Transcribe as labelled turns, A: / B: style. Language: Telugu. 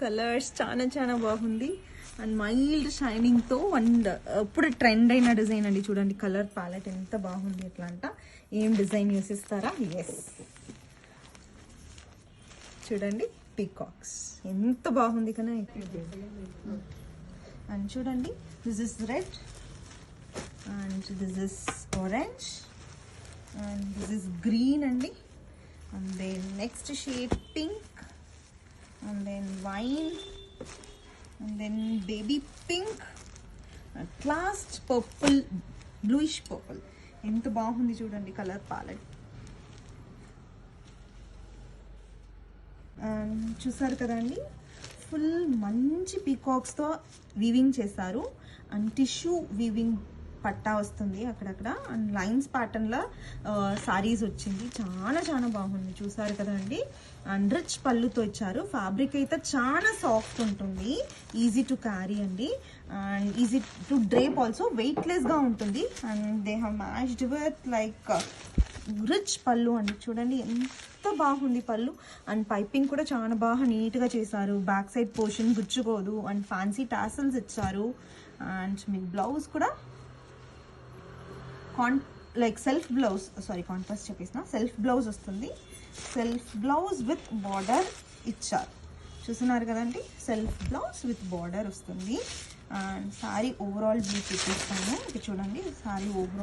A: కలర్స్ చాలా బాగుంది అండ్ మైల్డ్ షైనింగ్తో అండ్ ఇప్పుడు ట్రెండ్ అయిన డిజైన్ అండి. చూడండి కలర్ ప్యాలెట్ ఎంత బాగుంది. ఎట్లా అంట ఏం డిజైన్ యూస్ ఇస్తారా? ఎస్, చూడండి పీకాక్స్ ఎంత బాగుంది కదా. అండ్ చూడండి this is red and this is orange and this is green అండి. And then next shade pink and then wine and then baby pink at last purple, bluish purple. ఎంత బాగుంది చూడండి కలర్ ప్యాలెట్. అండ్ చూసారు కదండి ఫుల్ మంచి పీకాక్స్తో వీవింగ్ చేశారు అండ్ టిష్యూ వీవింగ్ పట్టా వస్తుంది అక్కడక్కడ అండ్ లైన్స్ ప్యాటర్న్లో సారీస్ వచ్చింది. చాలా బాగుంది చూసారు కదండి. అండ్ రిచ్ పళ్ళుతో ఇచ్చారు. ఫ్యాబ్రిక్ అయితే చాలా సాఫ్ట్ ఉంటుంది, ఈజీ టు క్యారీ అండి and easy to drape also, వెయిట్లెస్గా ఉంటుంది. And they have matched with like rich పళ్ళు అండి. చూడండి ఎంత బాగుంది పళ్ళు. అండ్ పైపింగ్ కూడా చాలా బాగా నీట్గా చేశారు. బ్యాక్ సైడ్ పోర్షన్ గుచ్చుకోదు అండ్ ఫ్యాన్సీ టాసల్స్ ఇచ్చారు. అండ్ మీకు బ్లౌజ్ కూడా like self blouse, sari contrast చెప్పేసిన సెల్ఫ్ బ్లౌజ్ వస్తుంది. సెల్ఫ్ బ్లౌజ్ విత్ బార్డర్ ఇచ్చారు. చూస్తున్నారు కదండి, సెల్ఫ్ బ్లౌజ్ విత్ బార్డర్ వస్తుంది. అండ్ శారీ ఓవరాల్ వ్యూ చూపిస్తాను. ఇక్కడ చూడండి శారీ ఓవరాల్